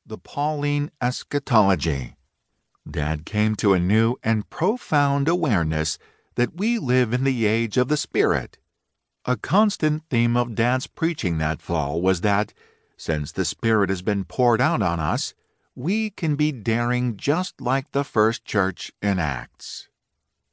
The Pauline Eschatology. Dad came to a new and profound awareness that we live in the age of the Spirit. A constant theme of Dad's preaching that fall was that, since the Spirit has been poured out on us, we can be daring just like the first church in Acts.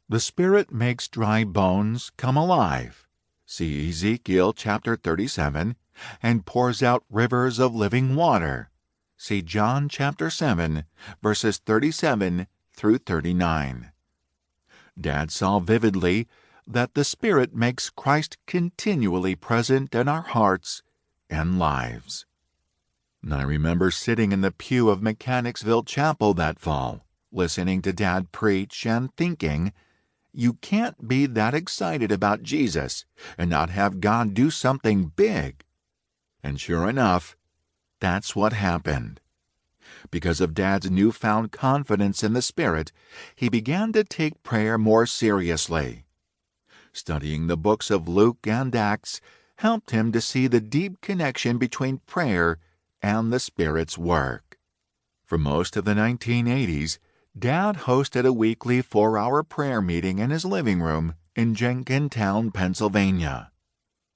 The Spirit makes dry bones come alive. See Ezekiel chapter 37, and pours out rivers of living water. See John chapter 7, verses 37 through 39. Dad saw vividly that the Spirit makes Christ continually present in our hearts and lives. I remember sitting in the pew of Mechanicsville Chapel that fall, listening to Dad preach and thinking, you can't be that excited about Jesus and not have God do something big. And sure enough, that's what happened. Because of Dad's newfound confidence in the Spirit, he began to take prayer more seriously. Studying the books of Luke and Acts helped him to see the deep connection between prayer and the Spirit's work. For most of the 1980s, Dad hosted a weekly 4-hour prayer meeting in his living room in Jenkintown, Pennsylvania.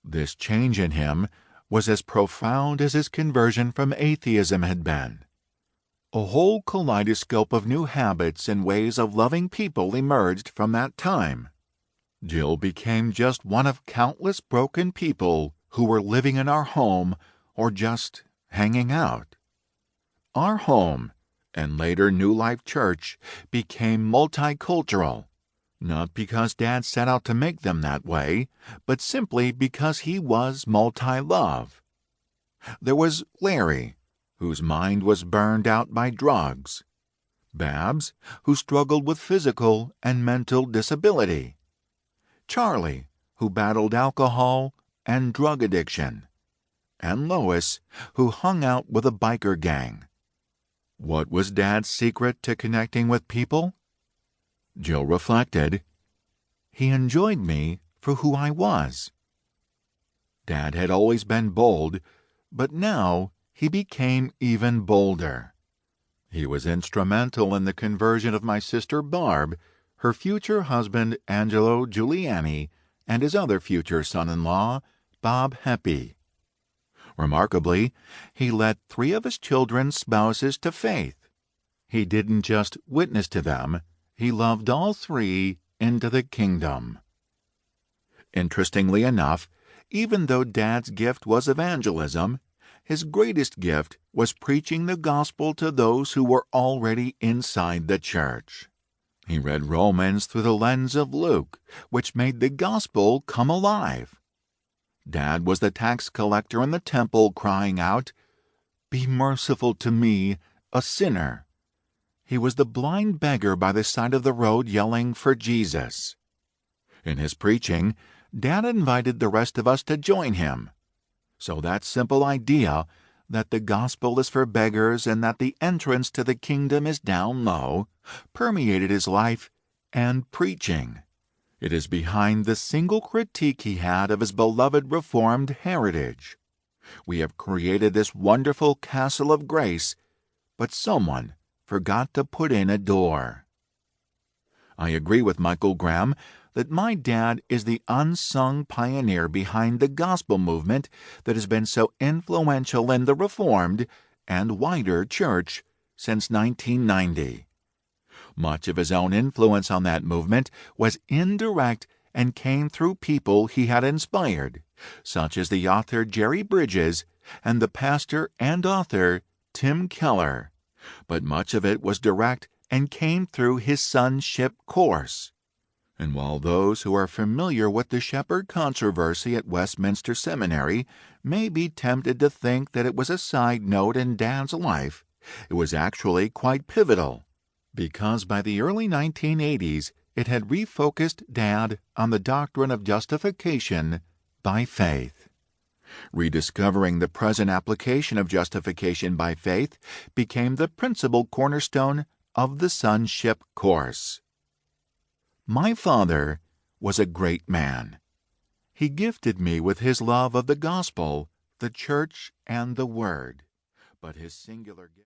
This change in him was as profound as his conversion from atheism had been. A whole kaleidoscope of new habits and ways of loving people emerged from that time. Jill became just one of countless broken people who were living in our home or just hanging out. Our home, and later New Life Church, became multicultural, not because Dad set out to make them that way, but simply because he was multi-love. There was Larry, whose mind was burned out by drugs. Babs, who struggled with physical and mental disability. Charlie, who battled alcohol and drug addiction. And Lois, who hung out with a biker gang. What was Dad's secret to connecting with people? Jill reflected. He enjoyed me for who I was. Dad had always been bold, but now he became even bolder. He was instrumental in the conversion of my sister Barb, her future husband Angelo Giuliani, and his other future son-in-law, Bob Heppy. Remarkably, he led 3 of his children's spouses to faith. He didn't just witness to them, he loved all 3 into the kingdom. Interestingly enough, even though Dad's gift was evangelism, his greatest gift was preaching the gospel to those who were already inside the church. He read Romans through the lens of Luke, which made the gospel come alive. Dad was the tax collector in the temple crying out, "Be merciful to me, a sinner." He was the blind beggar by the side of the road yelling for Jesus. In his preaching, Dad invited the rest of us to join him. So that simple idea that the gospel is for beggars and that the entrance to the kingdom is down low permeated his life and preaching. It is behind the single critique he had of his beloved Reformed heritage. We have created this wonderful castle of grace, but someone forgot to put in a door. I agree with Michael Graham that my dad is the unsung pioneer behind the gospel movement that has been so influential in the Reformed and wider church since 1990. Much of his own influence on that movement was indirect and came through people he had inspired, such as the author Jerry Bridges and the pastor and author Tim Keller. But much of it was direct and came through his Sonship course. And while those who are familiar with the Shepherd controversy at Westminster Seminary may be tempted to think that it was a side note in Dad's life, it was actually quite pivotal, because by the early 1980s it had refocused Dad on the doctrine of justification by faith. Rediscovering the present application of justification by faith became the principal cornerstone of the Sonship course. My father was a great man. He gifted me with his love of the gospel, the church, and the word. But his singular gift